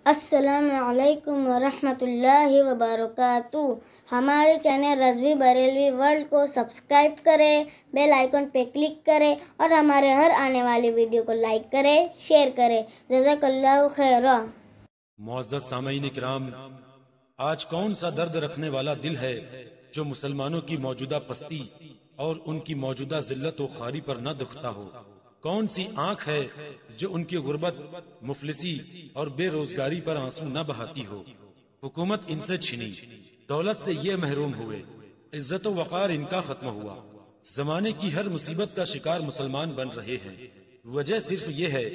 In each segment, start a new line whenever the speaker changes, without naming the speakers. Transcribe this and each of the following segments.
السلام علیکم ورحمۃ اللہ وبرکاتہ۔ ہمارے چینل رضوی بریلوی ورلڈ کو سبسکرائب کریں، بیل آئیکن پہ کلک کریں اور ہمارے ہر آنے والی ویڈیو کو لائک کریں، شیئر کریں۔ جزاک اللہ خیرا۔
معزز سامعین کرام، آج کون سا درد رکھنے والا دل ہے جو مسلمانوں کی موجودہ پستی اور ان کی موجودہ ذلت و خواری پر نہ دکھتا ہو؟ کون سی آنکھ ہے جو ان کی غربت، مفلسی اور بے روزگاری پر آنسو نہ بہاتی ہو؟ حکومت ان سے چھنی، دولت سے یہ محروم ہوئے، عزت و وقار ان کا ختم ہوا، زمانے کی ہر مصیبت کا شکار مسلمان بن رہے ہیں۔ وجہ صرف یہ ہے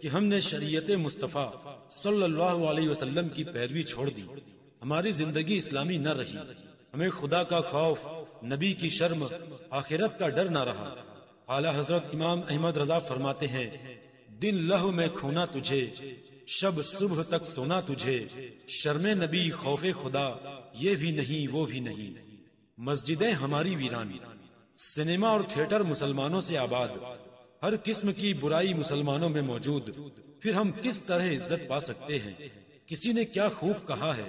کہ ہم نے شریعت مصطفیٰ صلی اللہ علیہ وسلم کی پیروی چھوڑ دی، ہماری زندگی اسلامی نہ رہی، ہمیں خدا کا خوف، نبی کی شرم، آخرت کا ڈر نہ رہا۔ اعلی حضرت امام احمد رضا فرماتے ہیں، دن لہو میں کھونا تجھے، شب صبح تک سونا تجھے، شرم نبی خوف خدا یہ بھی نہیں وہ بھی نہیں۔ مسجدیں ہماری ویران، سنیما اور تھیٹر مسلمانوں سے آباد، ہر قسم کی برائی مسلمانوں میں موجود، پھر ہم کس طرح عزت پا سکتے ہیں؟ کسی نے کیا خوب کہا ہے،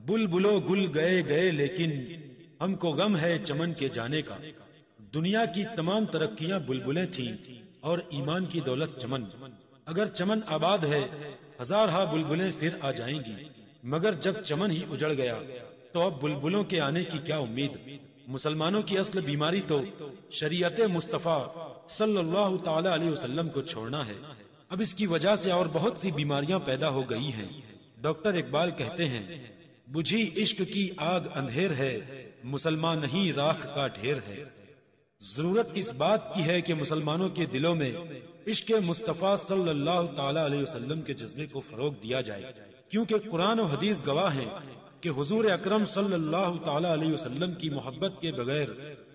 بلبلو گل گئے گئے لیکن ہم کو غم ہے چمن کے جانے کا۔ دنیا کی تمام ترقیاں بلبلیں تھیں اور ایمان کی دولت چمن۔ اگر چمن آباد ہے ہزارہا بلبلیں پھر آ جائیں گی، مگر جب چمن ہی اجڑ گیا تو اب بلبلوں کے آنے کی کیا امید؟ مسلمانوں کی اصل بیماری تو شریعت مصطفیٰ صلی اللہ تعالی علیہ وسلم کو چھوڑنا ہے۔ اب اس کی وجہ سے اور بہت سی بیماریاں پیدا ہو گئی ہیں۔ ڈاکٹر اقبال کہتے ہیں، بجھی عشق کی آگ اندھیر ہے، مسلمان نہیں راکھ کا ڈھیر ہے۔ ضرورت اس بات کی ہے کہ مسلمانوں کے دلوں میں عشق مصطفیٰ صلی اللہ تعالی علیہ وسلم کے جذبے کو فروغ دیا جائے، کیونکہ قرآن و حدیث گواہ ہیں کہ حضور اکرم صلی اللہ تعالی علیہ وسلم کی محبت کے بغیر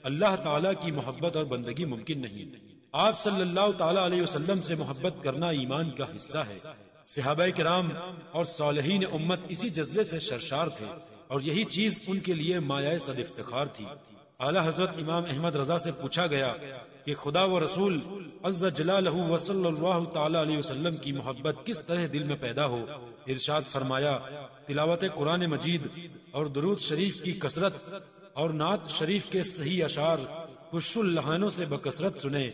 اللہ تعالی کی محبت اور بندگی ممکن نہیں۔ آپ صلی اللہ تعالی علیہ وسلم سے محبت کرنا ایمان کا حصہ ہے۔ صحابہ کرام اور صالحین امت اسی جذبے سے سرشار تھے اور یہی چیز ان کے لیے مایہ صد افتخار تھی۔ اعلی حضرت امام احمد رضا سے پوچھا گیا کہ خدا و رسول عز جلالہ و صلی اللہ تعالی علیہ وسلم کی محبت کس طرح دل میں پیدا ہو؟ ارشاد فرمایا، تلاوت قرآن مجید اور درود شریف کی کثرت اور نعت شریف کے صحیح اشعار خوش اللحانوں سے بکثرت سنیں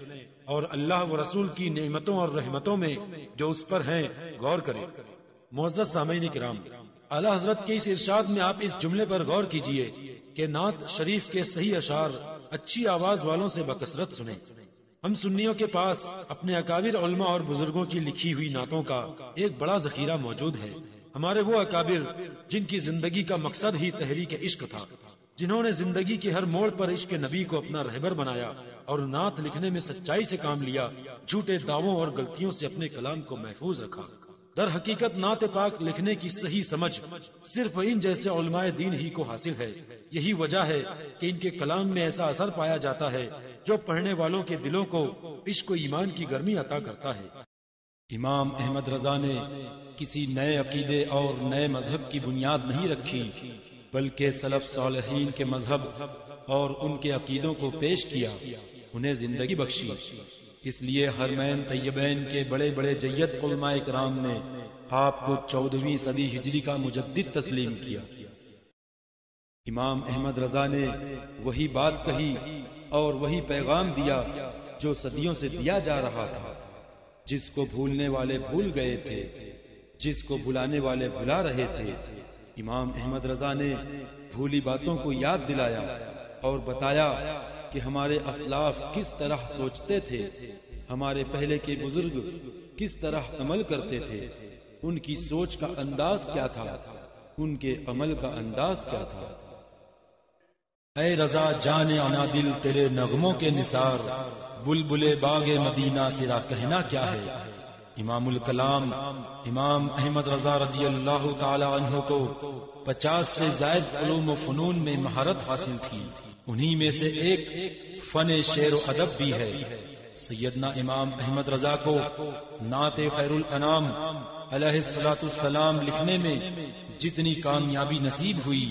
اور اللہ و رسول کی نعمتوں اور رحمتوں میں جو اس پر ہیں غور کریں۔ معزز سامعین کرام، اعلی حضرت کے اس ارشاد میں آپ اس جملے پر غور کیجئے کہ نعت شریف کے صحیح اشعار اچھی آواز والوں سے بکثرت سنیں۔ ہم سنیوں کے پاس اپنے اکابر علماء اور بزرگوں کی لکھی ہوئی نعتوں کا ایک بڑا ذخیرہ موجود ہے۔ ہمارے وہ اکابر جن کی زندگی کا مقصد ہی تحریک عشق تھا، جنہوں نے زندگی کے ہر موڑ پر عشق نبی کو اپنا رہبر بنایا اور نعت لکھنے میں سچائی سے کام لیا، جھوٹے دعووں اور غلطیوں سے اپنے کلام کو محفوظ رکھا۔ در حقیقت نعت پاک لکھنے کی صحیح سمجھ صرف ان جیسے علماء دین ہی کو حاصل ہے۔ یہی وجہ ہے کہ ان کے کلام میں ایسا اثر پایا جاتا ہے جو پڑھنے والوں کے دلوں کو عشق و ایمان کی گرمی عطا کرتا ہے۔ امام احمد رضا نے کسی نئے عقیدے اور نئے مذہب کی بنیاد نہیں رکھی، بلکہ سلف صالحین کے مذہب اور ان کے عقیدوں کو پیش کیا، انہیں زندگی بخشی۔ اس لیے حرمین طیبین کے بڑے بڑے جید علماء کرام نے آپ کو 14ویں صدی ہجری کا مجدد تسلیم کیا۔ امام احمد رضا نے وہی بات کہی اور وہی پیغام دیا جو صدیوں سے دیا جا رہا تھا۔ جس کو بھولنے والے بھول گئے تھے، جس کو بلانے والے بلا رہے تھے، امام احمد رضا نے بھولی باتوں کو یاد دلایا اور بتایا کہ ہمارے اسلاف کس طرح سوچتے تھے، ہمارے پہلے کے بزرگ کس طرح عمل کرتے تھے، ان کی سوچ کا انداز کیا تھا، ان کے عمل کا انداز کیا تھا۔ اے رضا جان انا دل تیرے نغموں کے نثار، بلبلے باغ مدینہ تیرا کہنا کیا ہے۔ امام الکلام امام احمد رضا رضی اللہ تعالی عنہ کو 50 سے زائد علوم و فنون میں مہارت حاصل تھی، انہی میں سے ایک فن شعر و ادب بھی ہے۔ سیدنا امام احمد رضا کو نعت خیر الانام علیہ الصلوۃ والسلام لکھنے میں جتنی کامیابی نصیب ہوئی،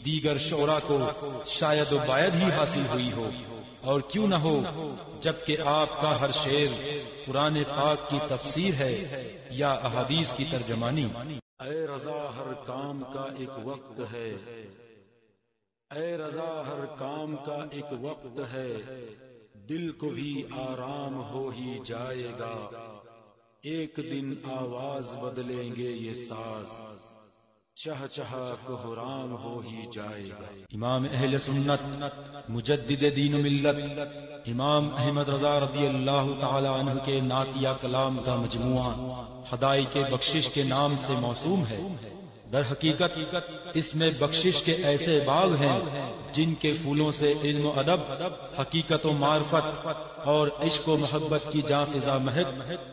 دیگر شعراء کو شاید و باید ہی حاصل ہوئی ہو، اور کیوں نہ ہو، جبکہ آپ کا ہر شعر قرآن پاک کی تفسیر ہے یا احادیث کی ترجمانی۔ اے رضا ہر کام کا ایک وقت ہے، اے رضا ہر کام کا ایک وقت ہے، دل کو بھی آرام ہو ہی جائے گا، ایک دن آواز بدلیں گے یہ ساز، چہ چہا کوہرام ہو ہی جائے گا۔ امام اہل سنت مجدد دین و ملت امام احمد رضا رضی اللہ تعالی عنہ کے نعتیہ کلام کا مجموعہ خدائی کے بخشش کے نام سے موسوم ہے۔ در حقیقت اس میں بخشش کے ایسے باغ ہیں جن کے پھولوں سے علم و ادب، حقیقت و معرفت اور عشق و محبت کی جاں فضا مہک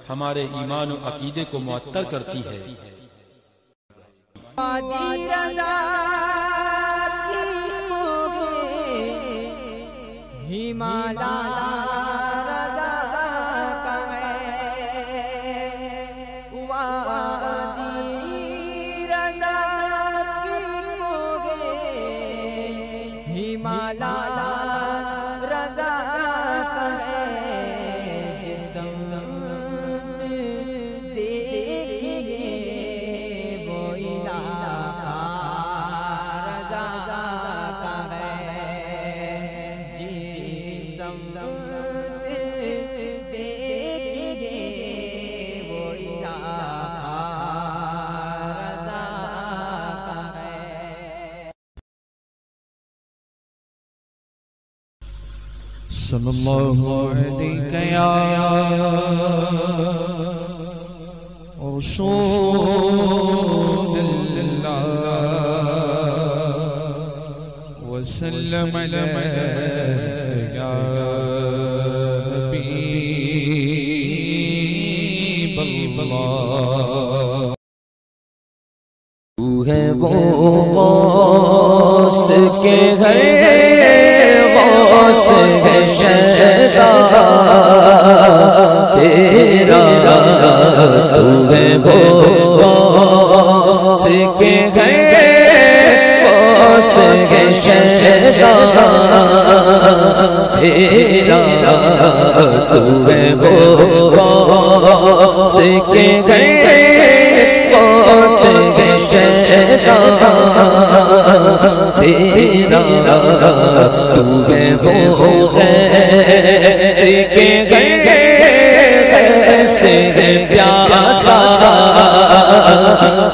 ہمارے ایمان و عقیدے کو معطر کرتی ہے۔
صلی اللہ علیہ یا رسول اللہ وسلم علیہ یا حبیب اللہ۔
تو ہے وہ غوث کے گھر غوث ہے شہدا تیرا، تو ہے وہ غوث کے گھر غوث ہے شہدا تیرا، تو ہے وہ غوث کے گھر غوث ہے شہدا تیرا، تو ہے وہ غیر کے غیر سے پیاسا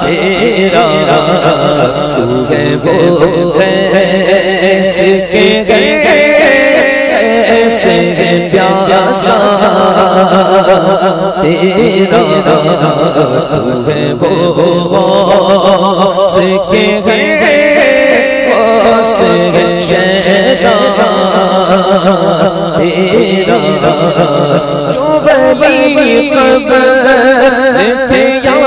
تیرا، تو ہے وہ غیر کے غیر سے پیاسا تیرا، تو ہے وہ غوث کے غیر غوث ہے شہدا تیرا، جو ولی قبر تھے یا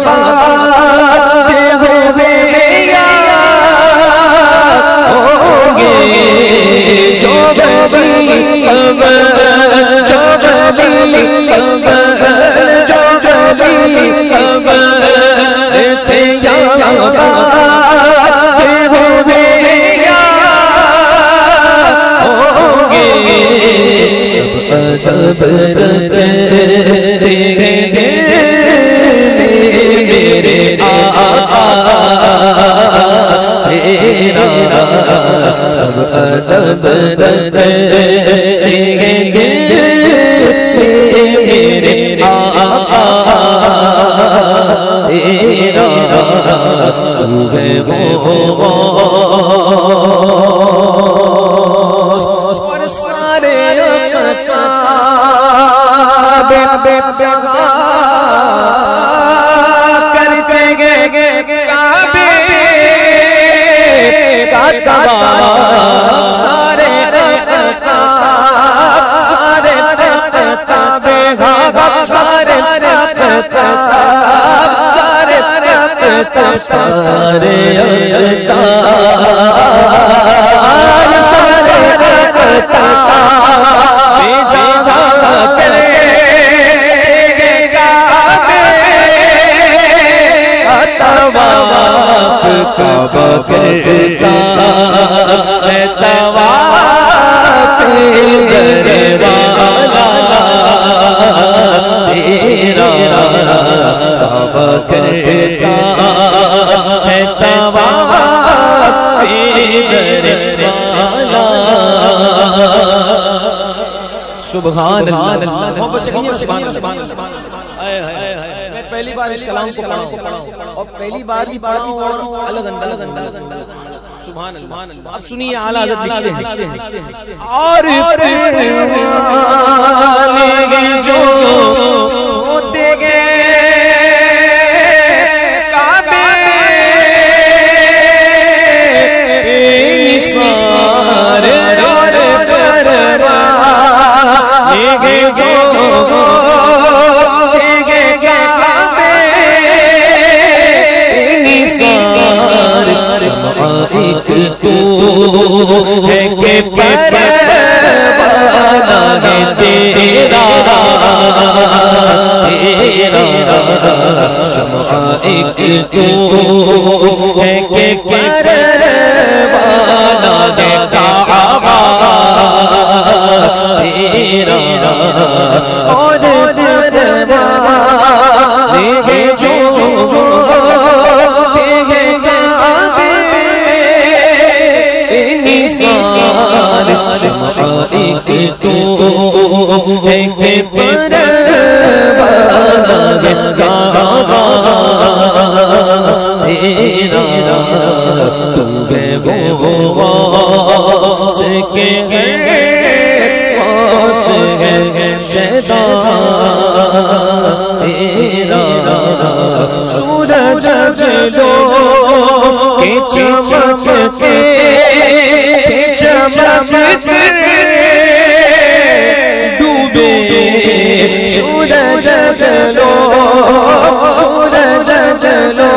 بات ہوئے یاد ہوں گے، جو ولی قبر جو ولی قبر جو ولی قبر تھے یا بات ہوئے سب رکھتے ہیں میرے آقا تیرا، سب ادب رکھتے ہیں میرے آقا تیرا، تو ہے وہ جگہ کرتے گے کعبے کا طواف، سارے سارے کعبے کا سارے سارے سارے کعبہ کرتا ہے طواف در والا تیرا، کعبہ کرتا کرتا ہے طواف دربالا سبحان اللہ محبت سے کہیے سبحان اللہ میں پہلی بار اس کلام کو پڑھا ہوں اور پہلی بار ہی پڑھا ہوں اور الگ انداز سبحان اللہ اب سنیے اعلیٰ حضرت لکھتے ہیں اور پروانگے جو ہوتے گئے کعبے نثار اور پروانگے جو ہوتے گئے کعبے نثار شمع ایک تو ہے کہ پروانہ ہے تیرا شمع ایک تو ہے کہ پروانہ ہے کعبہ تیرا اور پروانہ جو شمع ایک تو ہے کہ پروانہ ہے کعبہ تیرا تو ہے وہ غوث کے غوث ہے شیدا تیرا سورج جلو کہ چمکتے چمک ڈوبے سورج جلو سورج جلو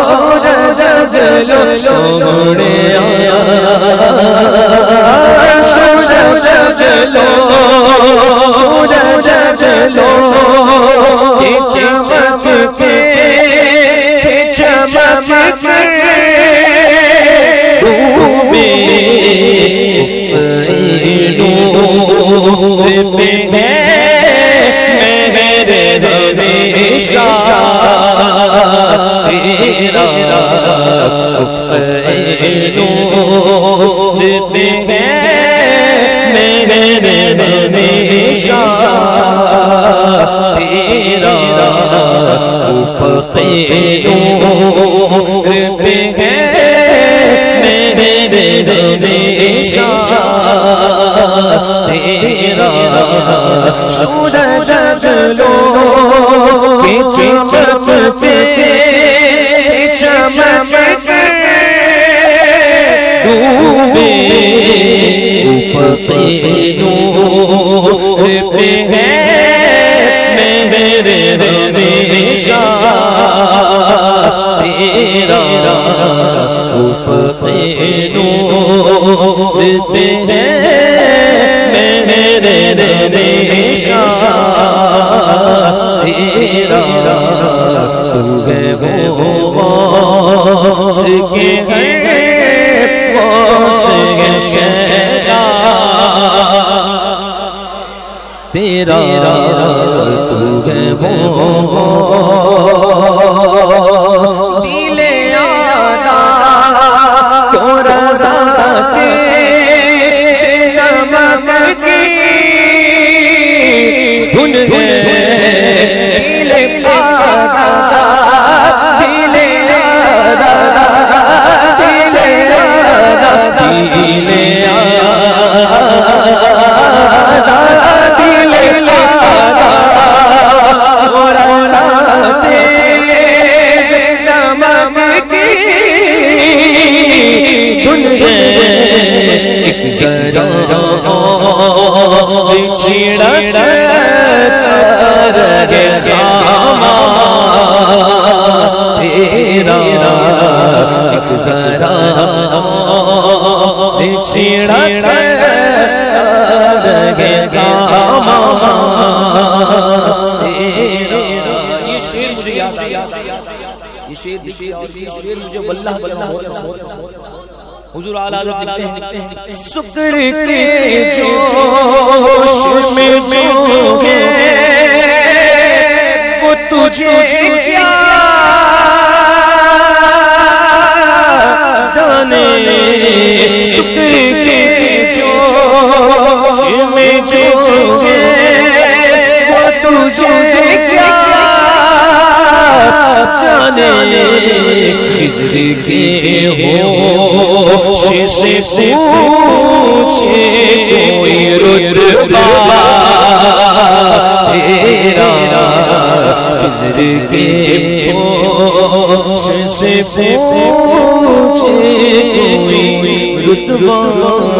سورج جلو سونے آیا سورج جلو سورج جلو چمک کے چمک ڈوبے نور پہ ہے میرے ہمیشہ تیرا نور پہ ہے میرے ہمیشہ تیرا افق نور پہ ہے ہمیشہ تیرا سورج جلو کہ چمکتے چمک ڈوبے افق نور پہ ہے میرے ہمیشہ تیرا افق نور پہ ہے میرے ہمیشہ تیرا تو ہے وہ غوث کے غوث کے شیدا تیرا تو ہے وہ دل آنا تو رضا دل آدھا دل آدھا دل آدھا دل آدھا دل آدھا اور ساتے نمک کی دنیا ایک ذرا چھڑک رہے خامہ تیرا ایک ذرا چھڑک رہے خامہ تیرا یہ شعر مجھے یاد آیا یہ شعر مجھے واللہ حضور اعلیٰ حضرت لکھتے ہیں سکر کے جوش میں جو ہے وہ تجھے کیا جانے سکھ کے جوش میں جو وہ تجھے کیا جانے خضر کے ہوش سے پوچھے کوئی رتبہ تیرا خضر کے ہوش سے پوچھے کوئی رتبہ